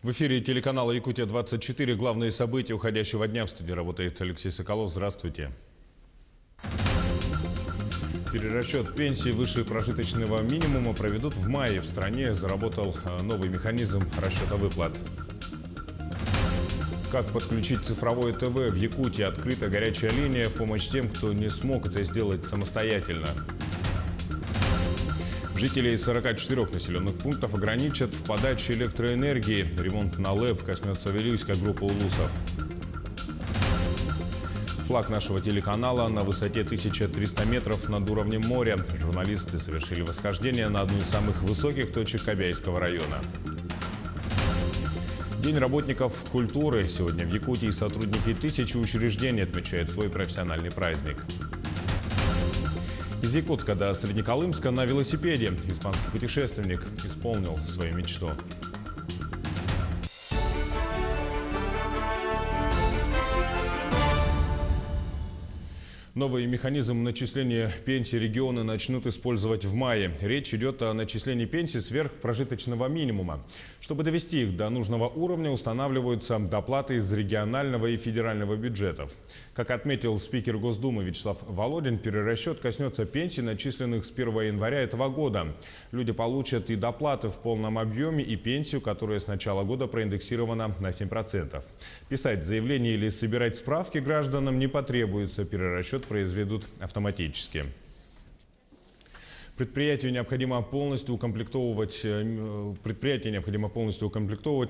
В эфире телеканала «Якутия-24». Главные события уходящего дня. В студии работает Алексей Соколов. Здравствуйте. Перерасчет пенсии выше прожиточного минимума проведут в мае. В стране заработал новый механизм расчета выплат. Как подключить цифровое ТВ в Якутии? Открыта горячая линия в помощь тем, кто не смог это сделать самостоятельно. Жителей 44 населенных пунктов ограничат в подаче электроэнергии. Ремонт на ЛЭП коснется Вилюйской группы улусов. Флаг нашего телеканала на высоте 1300 метров над уровнем моря. Журналисты совершили восхождение на одну из самых высоких точек Кобяйского района. День работников культуры. Сегодня в Якутии сотрудники 1000 учреждений отмечают свой профессиональный праздник. Из Якутска до Среднеколымска на велосипеде испанский путешественник исполнил свою мечту. Новый механизм начисления пенсии регионы начнут использовать в мае. Речь идет о начислении пенсии сверх прожиточного минимума. Чтобы довести их до нужного уровня, устанавливаются доплаты из регионального и федерального бюджетов. Как отметил спикер Госдумы Вячеслав Володин, перерасчет коснется пенсий, начисленных с 1 января этого года. Люди получат и доплаты в полном объеме, и пенсию, которая с начала года проиндексирована на 7%. Писать заявление или собирать справки гражданам не потребуется. Перерасчет произведут автоматически. Предприятие необходимо полностью укомплектовывать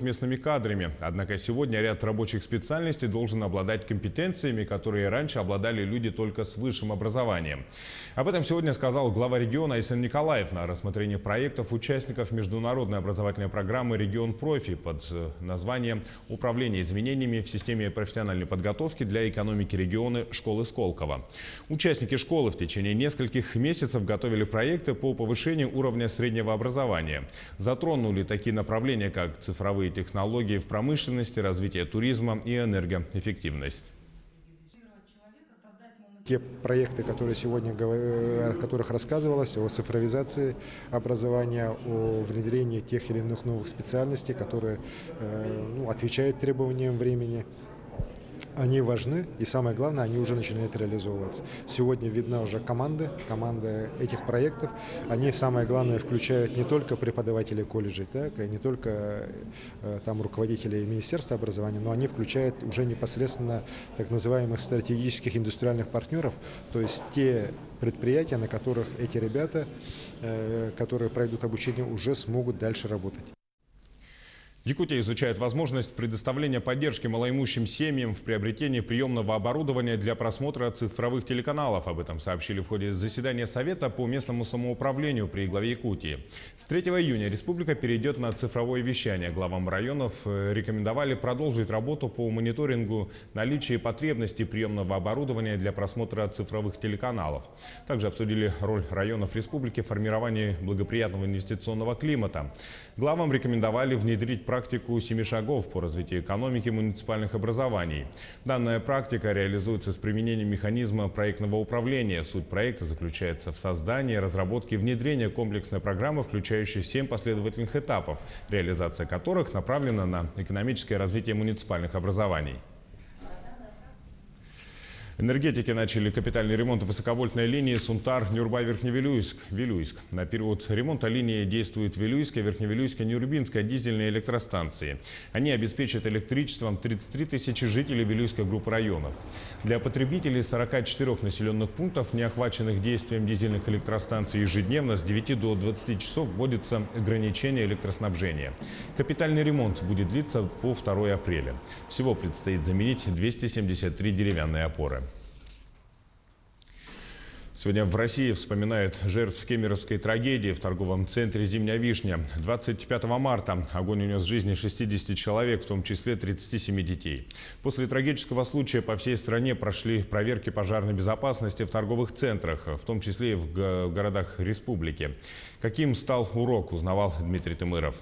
местными кадрами. Однако сегодня ряд рабочих специальностей должен обладать компетенциями, которые раньше обладали люди только с высшим образованием. Об этом сегодня сказал глава региона Айсен Николаев на рассмотрении проектов участников международной образовательной программы «Регион Профи» под названием «Управление изменениями в системе профессиональной подготовки для экономики региона школы Сколково». Участники школы в течение нескольких месяцев готовили проекты по повышению уровня среднего образования. Затронули такие направления, как цифровые технологии в промышленности, развитие туризма и энергоэффективность. Те проекты, которые сегодня, о которых рассказывалось, о цифровизации образования, о внедрении тех или иных новых специальностей, которые отвечают требованиям времени, они важны, и самое главное, они уже начинают реализовываться. Сегодня видна уже команда этих проектов. Они, самое главное, включают не только преподавателей колледжей, не только руководителей Министерства образования, но они включают уже непосредственно так называемых стратегических индустриальных партнеров, то есть те предприятия, на которых эти ребята, которые пройдут обучение, уже смогут дальше работать. Якутия изучает возможность предоставления поддержки малоимущим семьям в приобретении приемного оборудования для просмотра цифровых телеканалов. Об этом сообщили в ходе заседания Совета по местному самоуправлению при главе Якутии. С 3 июня республика перейдет на цифровое вещание. Главам районов рекомендовали продолжить работу по мониторингу наличия и потребностей приемного оборудования для просмотра цифровых телеканалов. Также обсудили роль районов республики в формировании благоприятного инвестиционного климата. Главам рекомендовали внедрить практику 7 шагов по развитию экономики муниципальных образований. Данная практика реализуется с применением механизма проектного управления. Суть проекта заключается в создании, разработке и внедрении комплексной программы, включающей 7 последовательных этапов, реализация которых направлена на экономическое развитие муниципальных образований. Энергетики начали капитальный ремонт высоковольтной линии Сунтар-Нюрба-Верхневилюйск. На период ремонта линии действуют Вилюйская, Верхневилюйская, Нюрбинская дизельные электростанции. Они обеспечат электричеством 33 тысячи жителей Вилюйской группы районов. Для потребителей 44 населенных пунктов, не охваченных действием дизельных электростанций, ежедневно с 9 до 20 часов вводится ограничение электроснабжения. Капитальный ремонт будет длиться по 2 апреля. Всего предстоит заменить 273 деревянные опоры. Сегодня в России вспоминают жертв кемеровской трагедии в торговом центре «Зимняя вишня». 25 марта огонь унес жизни 60 человек, в том числе 37 детей. После трагического случая по всей стране прошли проверки пожарной безопасности в торговых центрах, в том числе и в городах республики. Каким стал урок, узнавал Дмитрий Тымыров.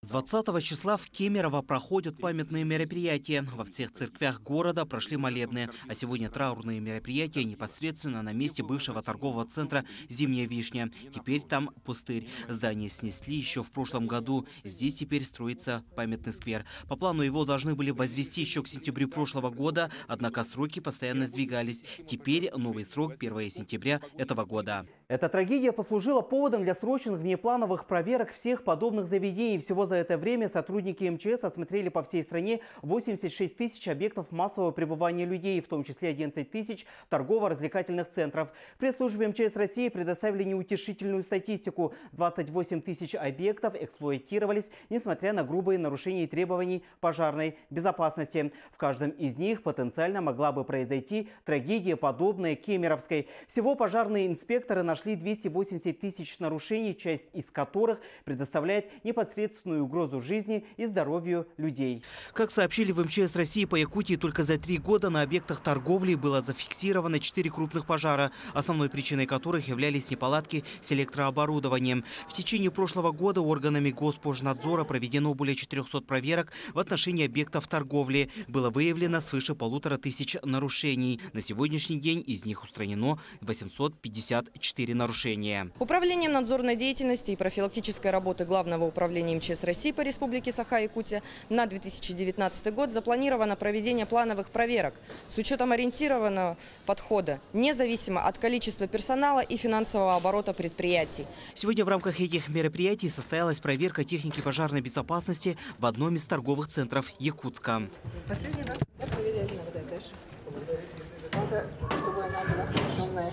20 числа в Кемерово проходят памятные мероприятия. Во всех церквях города прошли молебны. А сегодня траурные мероприятия непосредственно на месте бывшего торгового центра «Зимняя вишня». Теперь там пустырь. Здание снесли еще в прошлом году. Здесь теперь строится памятный сквер. По плану его должны были возвести еще к сентябрю прошлого года, однако сроки постоянно сдвигались. Теперь новый срок – 1 сентября этого года. Эта трагедия послужила поводом для срочных внеплановых проверок всех подобных заведений. Всего за это время сотрудники МЧС осмотрели по всей стране 86 тысяч объектов массового пребывания людей, в том числе 11 тысяч торгово-развлекательных центров. В пресс-службе МЧС России предоставили неутешительную статистику. 28 тысяч объектов эксплуатировались, несмотря на грубые нарушения требований пожарной безопасности. В каждом из них потенциально могла бы произойти трагедия, подобная кемеровской. Всего пожарные инспекторы нашли 280 тысяч нарушений, часть из которых предоставляет непосредственную угрозу жизни и здоровью людей. Как сообщили в МЧС России, по Якутии только за 3 года на объектах торговли было зафиксировано 4 крупных пожара, основной причиной которых являлись неполадки с электрооборудованием. В течение прошлого года органами Госпожнадзора проведено более 400 проверок в отношении объектов торговли. Было выявлено свыше 1500 нарушений. На сегодняшний день из них устранено 854 нарушения. Управлением надзорной деятельности и профилактической работы Главного управления МЧС России по Республике Саха-Якутия на 2019 год запланировано проведение плановых проверок с учетом ориентированного подхода, независимо от количества персонала и финансового оборота предприятий. Сегодня в рамках этих мероприятий состоялась проверка техники пожарной безопасности в одном из торговых центров Якутска. Последний раз когда проверяли на вода дальше. Надо, чтобы она была включенная.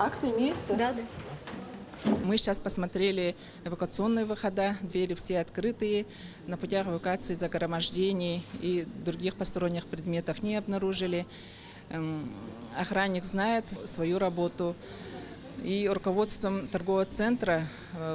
Акт имеется? Да, да. Мы сейчас посмотрели эвакуационные выхода, двери все открытые. На путях эвакуации загромождений и других посторонних предметов не обнаружили. Охранник знает свою работу. И руководством торгового центра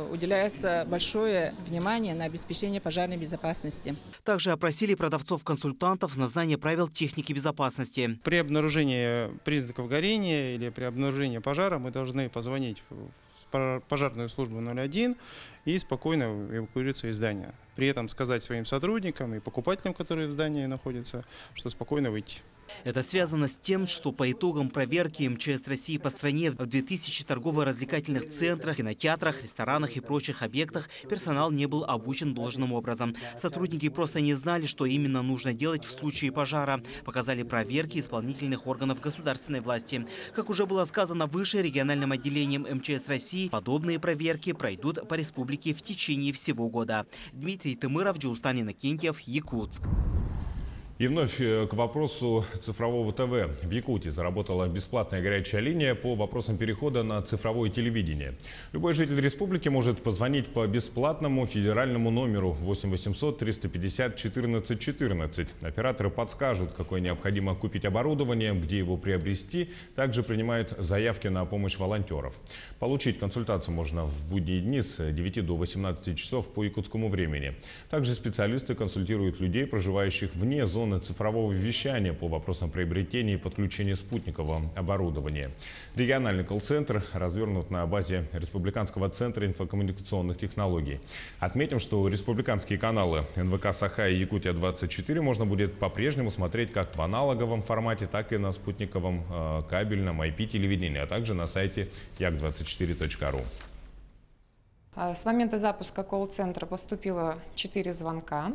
уделяется большое внимание на обеспечение пожарной безопасности. Также опросили продавцов-консультантов на знание правил техники безопасности. При обнаружении признаков горения или при обнаружении пожара мы должны позвонить в пожарную службу 01 и спокойно эвакуироваться из здания. При этом сказать своим сотрудникам и покупателям, которые в здании находятся, что спокойно выйти. Это связано с тем, что по итогам проверки МЧС России по стране в 2000 торгово-развлекательных центрах, кинотеатрах, ресторанах и прочих объектах персонал не был обучен должным образом. Сотрудники просто не знали, что именно нужно делать в случае пожара. Показали проверки исполнительных органов государственной власти. Как уже было сказано выше, региональным отделением МЧС России подобные проверки пройдут по республике в течение всего года. Дмитрий Тымыров, Джулстан Иннокентьев, Якутск. И вновь к вопросу цифрового ТВ. В Якутии заработала бесплатная горячая линия по вопросам перехода на цифровое телевидение. Любой житель республики может позвонить по бесплатному федеральному номеру 8 800 350 14 14. Операторы подскажут, какое необходимо купить оборудование, где его приобрести. Также принимают заявки на помощь волонтеров. Получить консультацию можно в будние дни с 9 до 18 часов по якутскому времени. Также специалисты консультируют людей, проживающих вне зоны цифрового вещания по вопросам приобретения и подключения спутникового оборудования. Региональный колл-центр развернут на базе Республиканского центра инфокоммуникационных технологий. Отметим, что республиканские каналы НВК Саха и Якутия-24 можно будет по-прежнему смотреть как в аналоговом формате, так и на спутниковом кабельном IP-телевидении, а также на сайте як24.ру. С момента запуска колл-центра поступило 4 звонка.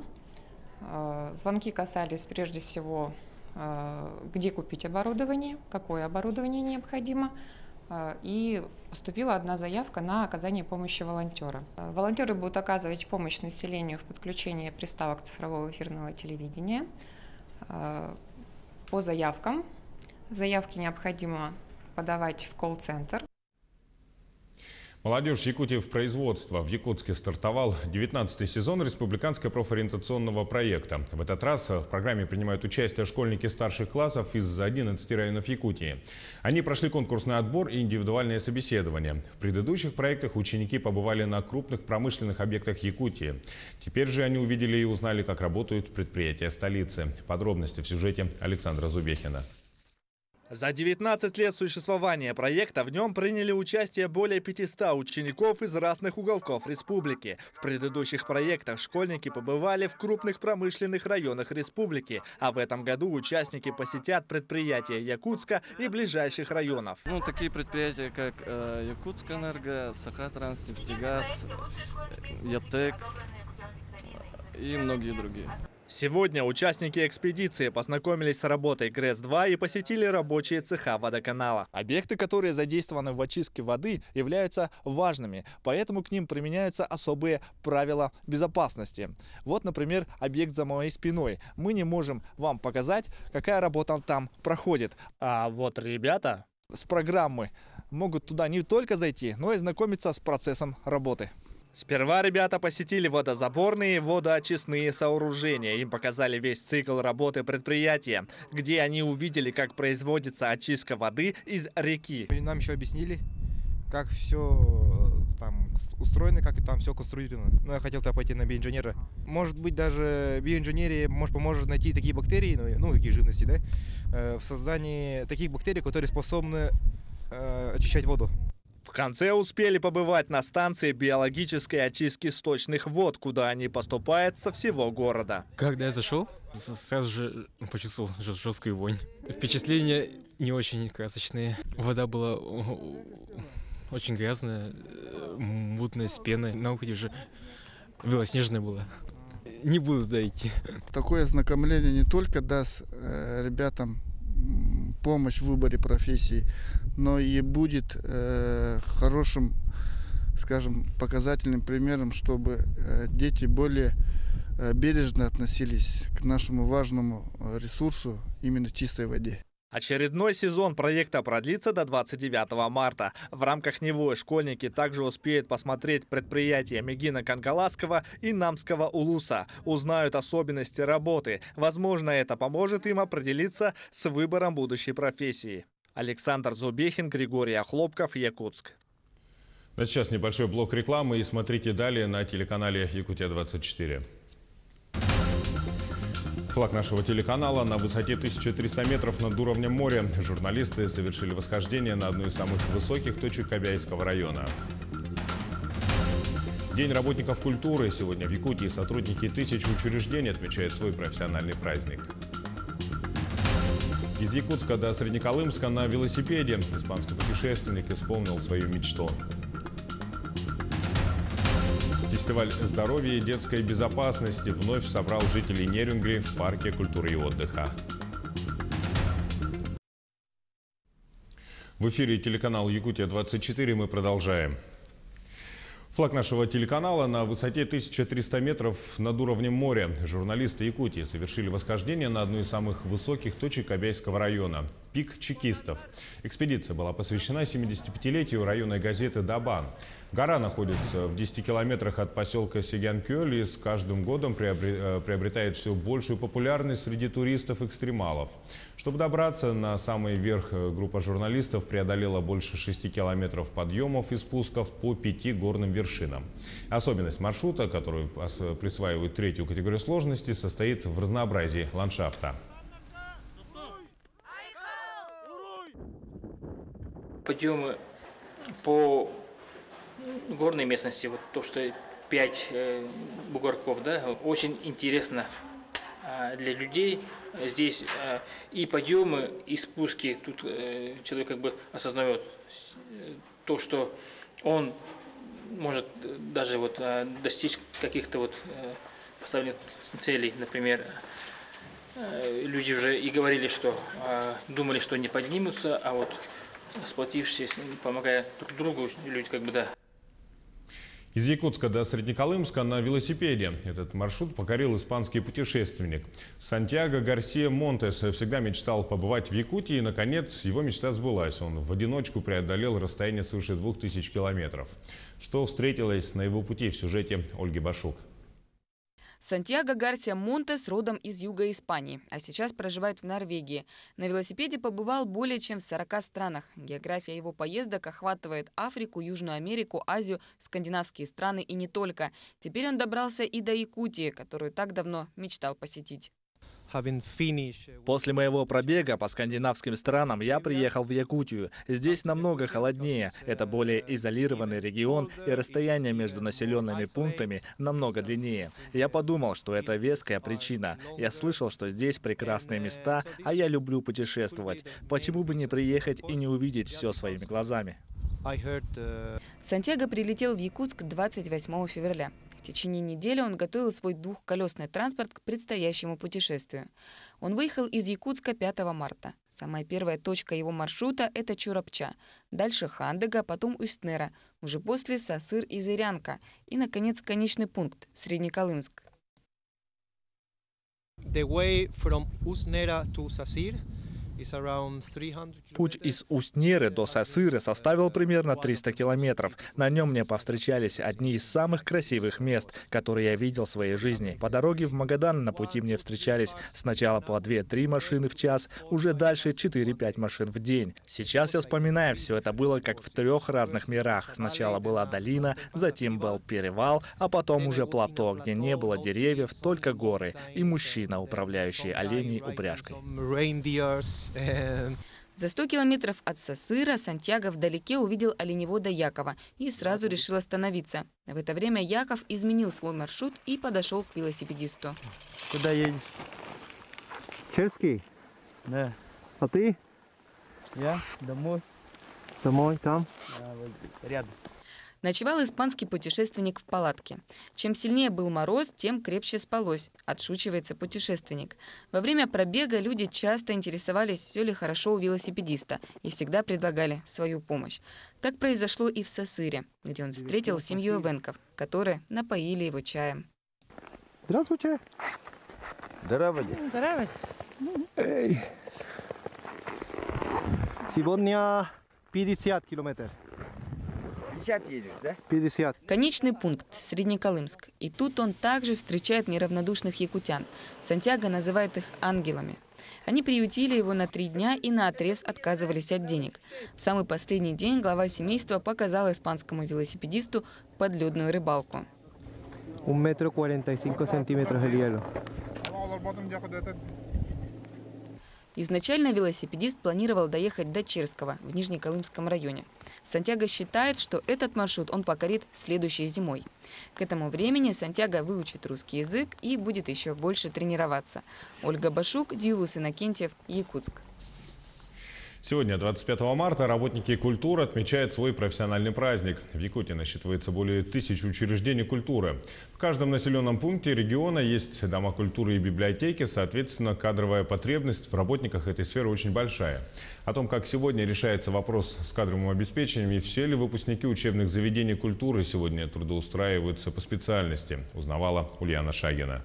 Звонки касались прежде всего, где купить оборудование, какое оборудование необходимо. И поступила одна заявка на оказание помощи волонтера. Волонтеры будут оказывать помощь населению в подключении приставок цифрового эфирного телевидения. По заявкам. Заявки необходимо подавать в колл-центр. Молодежь Якутии в производство. В Якутске стартовал 19-й сезон республиканского профориентационного проекта. В этот раз в программе принимают участие школьники старших классов из 11 районов Якутии. Они прошли конкурсный отбор и индивидуальное собеседование. В предыдущих проектах ученики побывали на крупных промышленных объектах Якутии. Теперь же они увидели и узнали, как работают предприятия столицы. Подробности в сюжете Александра Зубехина. За 19 лет существования проекта в нем приняли участие более 500 учеников из разных уголков республики. В предыдущих проектах школьники побывали в крупных промышленных районах республики, а в этом году участники посетят предприятия Якутска и ближайших районов. Такие предприятия, как Якутскэнерго, Сахатранс, Нефтегаз, ЯТЭК и многие другие. Сегодня участники экспедиции познакомились с работой ГРЭС-2 и посетили рабочие цеха водоканала. Объекты, которые задействованы в очистке воды, являются важными, поэтому к ним применяются особые правила безопасности. Вот, например, объект за моей спиной. Мы не можем вам показать, какая работа там проходит. А вот ребята с программы могут туда не только зайти, но и знакомиться с процессом работы. Сперва ребята посетили водозаборные и водоочистные сооружения. Им показали весь цикл работы предприятия, где они увидели, как производится очистка воды из реки. Нам еще объяснили, как все там устроено, как там все конструировано. Я хотел туда пойти на биоинженера. Может быть, даже биоинженерия поможет найти такие бактерии, такие живности, да, в создании таких бактерий, которые способны очищать воду. В конце успели побывать на станции биологической очистки сточных вод, куда они поступают со всего города. Когда я зашел, сразу же почувствовал жесткую вонь. Впечатления не очень красочные. Вода была очень грязная, мутная, с пеной. На уходе уже белоснежная была. Не буду туда идти. Такое ознакомление не только даст ребятам помощь в выборе профессии, но и будет хорошим, скажем, показательным примером, чтобы дети более бережно относились к нашему важному ресурсу, именно чистой воде. Очередной сезон проекта продлится до 29 марта. В рамках него школьники также успеют посмотреть предприятия Мегина Кангаласского и Намского улуса, узнают особенности работы. Возможно, это поможет им определиться с выбором будущей профессии. Александр Зубехин, Григорий Охлопков, Якутск. А сейчас небольшой блок рекламы и смотрите далее на телеканале Якутия-24. Флаг нашего телеканала на высоте 1300 метров над уровнем моря. Журналисты совершили восхождение на одну из самых высоких точек Кобяйского района. День работников культуры. Сегодня в Якутии сотрудники тысяч учреждений отмечают свой профессиональный праздник. Из Якутска до Среднеколымска на велосипеде испанский путешественник исполнил свою мечту. Фестиваль здоровья и детской безопасности вновь собрал жителей Нерюнгри в парке культуры и отдыха. В эфире телеканал Якутия-24. Мы продолжаем. Флаг нашего телеканала на высоте 1300 метров над уровнем моря. Журналисты Якутии совершили восхождение на одну из самых высоких точек Кобяйского района – пик чекистов. Экспедиция была посвящена 75-летию районной газеты «Дабан». Гора находится в 10 километрах от поселка Сигянкёль и с каждым годом приобретает все большую популярность среди туристов-экстремалов. Чтобы добраться на самый верх, группа журналистов преодолела больше 6 километров подъемов и спусков по 5 горным вершинам. Особенность маршрута, которую присваивают третью категорию сложности, состоит в разнообразии ландшафта. Подъемы по горной местности, вот то, что 5 бугорков, да, очень интересно для людей. Здесь и подъемы, и спуски. Тут человек как бы осознает то, что он может даже вот достичь каких-то вот поставленных целей. Например, люди уже и говорили, что думали, что не поднимутся, а вот сплотившись, помогая друг другу, люди как бы, да. Из Якутска до Среднеколымска на велосипеде. Этот маршрут покорил испанский путешественник. Сантьяго Гарсия Монтес всегда мечтал побывать в Якутии, и, наконец, его мечта сбылась. Он в одиночку преодолел расстояние свыше 2000 километров. Что встретилось на его пути в сюжете Ольги Башук. Сантьяго Гарсия Монтес родом из юга Испании, а сейчас проживает в Норвегии. На велосипеде побывал более чем в 40 странах. География его поездок охватывает Африку, Южную Америку, Азию, скандинавские страны и не только. Теперь он добрался и до Якутии, которую так давно мечтал посетить. После моего пробега по скандинавским странам я приехал в Якутию. Здесь намного холоднее. Это более изолированный регион, и расстояние между населенными пунктами намного длиннее. Я подумал, что это веская причина. Я слышал, что здесь прекрасные места, а я люблю путешествовать. Почему бы не приехать и не увидеть все своими глазами? Сантьяго прилетел в Якутск 28 февраля. В течение недели он готовил свой двухколесный транспорт к предстоящему путешествию. Он выехал из Якутска 5 марта. Самая первая точка его маршрута – это Чурапча. Дальше Хандыга, потом Устнера. Уже после Сасыр и Зырянка. И, наконец, конечный пункт – Среднеколымск. Путь из Устнеры до Сасыры составил примерно 300 километров. На нем мне повстречались одни из самых красивых мест, которые я видел в своей жизни. По дороге в Магадан на пути мне встречались сначала по 2-3 машины в час, уже дальше 4-5 машин в день. Сейчас я вспоминаю, все это было как в 3 разных мирах. Сначала была долина, затем был перевал, а потом уже плато, где не было деревьев, только горы и мужчина, управляющий оленей упряжкой. За 100 километров от Сасыра Сантьяго вдалеке увидел оленевода Якова и сразу решил остановиться. В это время Яков изменил свой маршрут и подошел к велосипедисту. Куда едешь? Черский? Да. А ты? Я домой. Домой, там? Да, вот рядом. Ночевал испанский путешественник в палатке. Чем сильнее был мороз, тем крепче спалось, отшучивается путешественник. Во время пробега люди часто интересовались, все ли хорошо у велосипедиста, и всегда предлагали свою помощь. Так произошло и в Сасыре, где он встретил семью эвенков, которые напоили его чаем. Здравствуйте. Здравствуйте. Здравствуйте. Эй. Сегодня 50 километров. 50 едешь, да? 50. Конечный пункт – Среднеколымск. И тут он также встречает неравнодушных якутян. Сантьяго называет их ангелами. Они приютили его на 3 дня и наотрез отказывались от денег. В самый последний день глава семейства показал испанскому велосипедисту подледную рыбалку. 1,45 метра el hielo. Изначально велосипедист планировал доехать до Черского в Нижнеколымском районе. Сантьяго считает, что этот маршрут он покорит следующей зимой. К этому времени Сантьяго выучит русский язык и будет еще больше тренироваться. Ольга Башук, Дилус Иннокентьев, Якутск. Сегодня, 25 марта, работники культуры отмечают свой профессиональный праздник. В Якутии насчитывается более 1000 учреждений культуры. В каждом населенном пункте региона есть дома культуры и библиотеки. Соответственно, кадровая потребность в работниках этой сферы очень большая. О том, как сегодня решается вопрос с кадровым обеспечением и все ли выпускники учебных заведений культуры сегодня трудоустраиваются по специальности, узнавала Ульяна Шагина.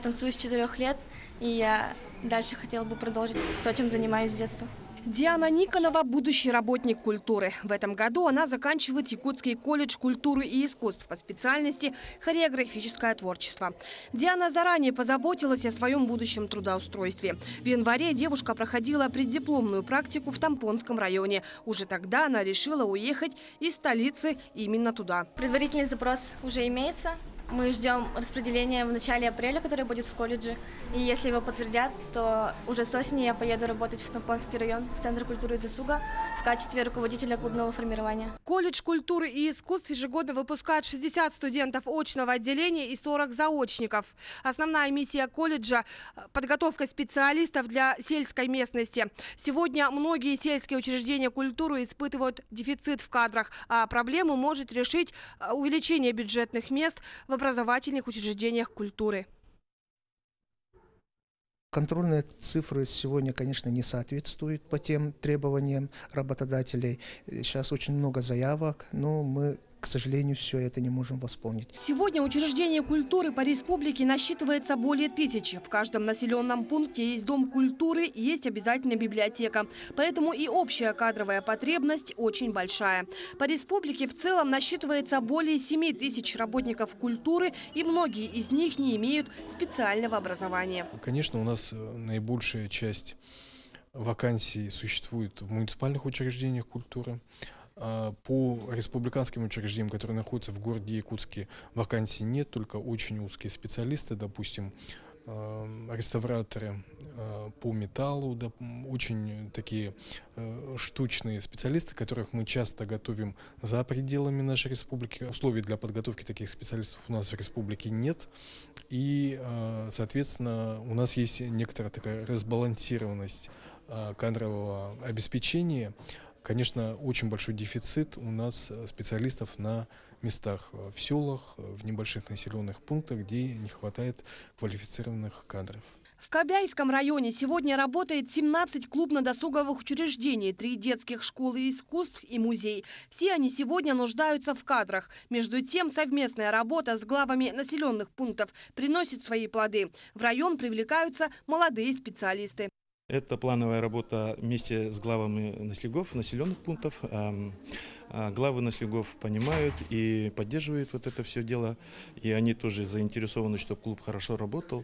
Танцую с 4 лет, и я дальше хотела бы продолжить то, чем занимаюсь с детства. Диана Никонова – будущий работник культуры. В этом году она заканчивает Якутский колледж культуры и искусств по специальности хореографическое творчество. Диана заранее позаботилась о своем будущем трудоустройстве. В январе девушка проходила преддипломную практику в Тампонском районе. Уже тогда она решила уехать из столицы именно туда. Предварительный запрос уже имеется. Мы ждем распределения в начале апреля, которое будет в колледже. И если его подтвердят, то уже с осени я поеду работать в Тампонский район, в Центр культуры и досуга, в качестве руководителя клубного формирования. Колледж культуры и искусств ежегодно выпускает 60 студентов очного отделения и 40 заочников. Основная миссия колледжа – подготовка специалистов для сельской местности. Сегодня многие сельские учреждения культуры испытывают дефицит в кадрах, а проблему может решить увеличение бюджетных мест в образовательных учреждениях культуры. Контрольные цифры сегодня, конечно, не соответствуют по тем требованиям работодателей. Сейчас очень много заявок, но мы, к сожалению, все это не можем восполнить. Сегодня учреждений культуры по республике насчитывается более 1000. В каждом населенном пункте есть дом культуры, есть обязательно библиотека. Поэтому и общая кадровая потребность очень большая. По республике в целом насчитывается более 7000 работников культуры, и многие из них не имеют специального образования. Конечно, у нас наибольшая часть вакансий существует в муниципальных учреждениях культуры. По республиканским учреждениям, которые находятся в городе Якутске, вакансий нет, только очень узкие специалисты, допустим, реставраторы по металлу, да, очень такие штучные специалисты, которых мы часто готовим за пределами нашей республики. Условий для подготовки таких специалистов у нас в республике нет. И, соответственно, у нас есть некоторая такая разбалансированность кадрового обеспечения. Конечно, очень большой дефицит у нас специалистов на местах, в селах, в небольших населенных пунктах, где не хватает квалифицированных кадров. В Кобяйском районе сегодня работает 17 клубно-досуговых учреждений, 3 детских школы искусств и музей. Все они сегодня нуждаются в кадрах. Между тем, совместная работа с главами населенных пунктов приносит свои плоды. В район привлекаются молодые специалисты. Это плановая работа вместе с главами населенных пунктов. Главы населенных понимают и поддерживают вот это все дело. И они тоже заинтересованы, чтобы клуб хорошо работал.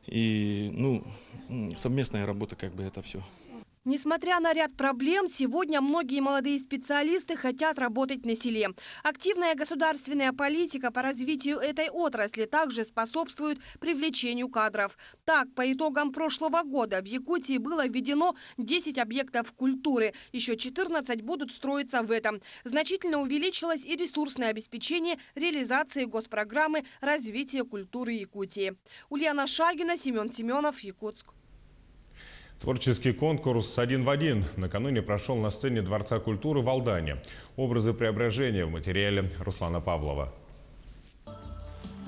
И совместная работа, как бы это все. Несмотря на ряд проблем, сегодня многие молодые специалисты хотят работать на селе. Активная государственная политика по развитию этой отрасли также способствует привлечению кадров. Так, по итогам прошлого года в Якутии было введено 10 объектов культуры. Еще 14 будут строиться в этом. Значительно увеличилось и ресурсное обеспечение реализации госпрограммы развития культуры Якутии. Ульяна Шагина, Семен Семенов, Якутск. Творческий конкурс «Один в один» накануне прошел на сцене Дворца культуры в Алдане. Образы преображения в материале Руслана Павлова.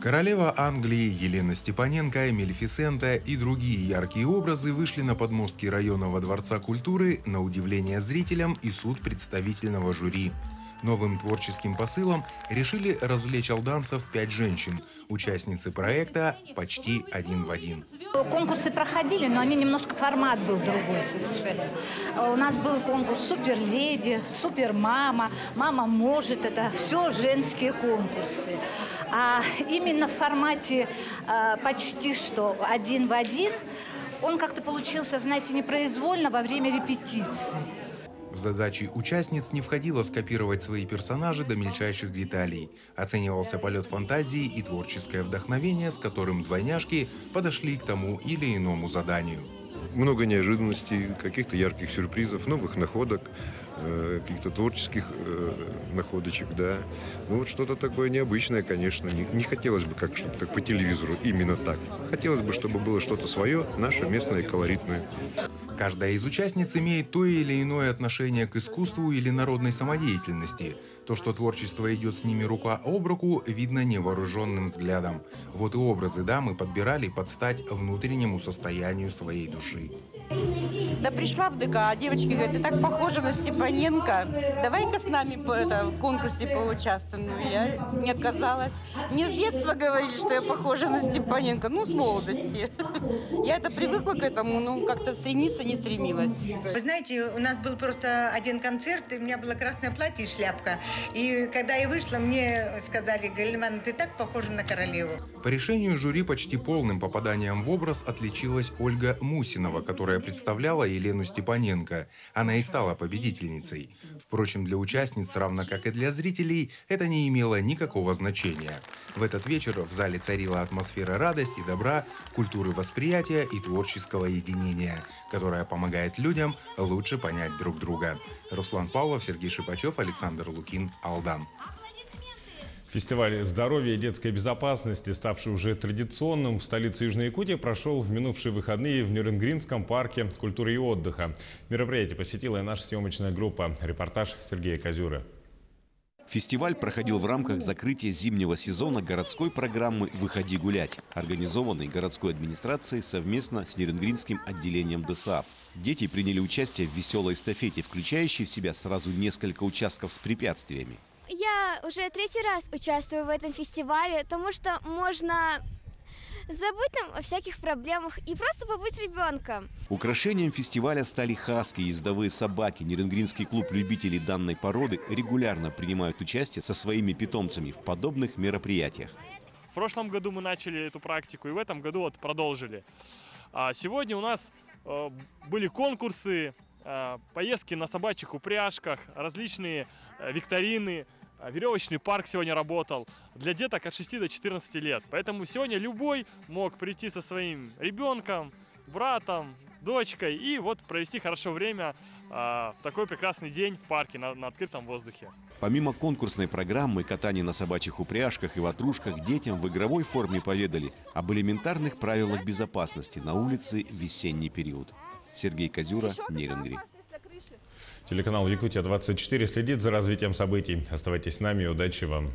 Королева Англии Елена Степаненко, Малефисента и другие яркие образы вышли на подмостки районного Дворца культуры на удивление зрителям и суд представительного жюри. Новым творческим посылом решили развлечь алданцев 5 женщин, участницы проекта «Почти один в один». Конкурсы проходили, но они немножко формат был другой совершенно. У нас был конкурс «Суперледи», «Супермама», «Мама может». Это все женские конкурсы. А именно в формате почти что один в один он как-то получился, знаете, непроизвольно во время репетиции. В задачи участниц не входило скопировать свои персонажи до мельчайших деталей. Оценивался полет фантазии и творческое вдохновение, с которым двойняшки подошли к тому или иному заданию. Много неожиданностей, каких-то ярких сюрпризов, новых находок, каких-то творческих находочек, да. Ну вот что-то такое необычное, конечно. Не хотелось бы, как по телевизору, именно так. Хотелось бы, чтобы было что-то свое, наше местное, колоритное. Каждая из участниц имеет то или иное отношение к искусству или народной самодеятельности. То, что творчество идет с ними рука об руку, видно невооруженным взглядом. Вот и образы дамы подбирали под стать внутреннему состоянию своей души. Да пришла в ДК, а девочки говорят, ты так похожа на Степаненко, давай-ка с нами в конкурсе поучаствуем. Ну, я не отказалась. Мне с детства говорили, что я похожа на Степаненко, с молодости. Я привыкла к этому, но как-то стремиться не стремилась. Вы знаете, у нас был просто один концерт, и у меня было красное платье и шляпка. И когда я вышла, мне сказали: Галина Ивановна, ты так похожа на королеву. По решению жюри почти полным попаданием в образ отличилась Ольга Мусинова, которая представляла Елену Степаненко. Она и стала победительницей. Впрочем, для участниц, равно как и для зрителей, это не имело никакого значения. В этот вечер в зале царила атмосфера радости, добра, культуры восприятия и творческого единения, которая помогает людям лучше понять друг друга. Руслан Павлов, Сергей Шипачев, Александр Лукин, Алдан. Фестиваль здоровья и детской безопасности, ставший уже традиционным в столице Южной Якутии, прошел в минувшие выходные в Нюрнгринском парке культуры и отдыха. Мероприятие посетила и наша съемочная группа. Репортаж Сергея Козюры. Фестиваль проходил в рамках закрытия зимнего сезона городской программы «Выходи гулять», организованной городской администрацией совместно с Нюрнгринским отделением ДСАФ. Дети приняли участие в веселой эстафете, включающей в себя сразу несколько участков с препятствиями. Я уже 3-й раз участвую в этом фестивале, потому что можно забыть нам о всяких проблемах и просто побыть ребенком. Украшением фестиваля стали хаски, ездовые собаки. Нюрнгринский клуб любителей данной породы регулярно принимают участие со своими питомцами в подобных мероприятиях. В прошлом году мы начали эту практику и в этом году продолжили. А сегодня у нас были конкурсы, поездки на собачьих упряжках, различные викторины, веревочный парк сегодня работал для деток от 6 до 14 лет. Поэтому сегодня любой мог прийти со своим ребенком, братом, дочкой и вот провести хорошо время в такой прекрасный день в парке на открытом воздухе. Помимо конкурсной программы катания на собачьих упряжках и ватрушках, детям в игровой форме поведали об элементарных правилах безопасности на улице в весенний период. Сергей Козюра, Нейронгри. Телеканал Якутия-24 следит за развитием событий. Оставайтесь с нами и удачи вам.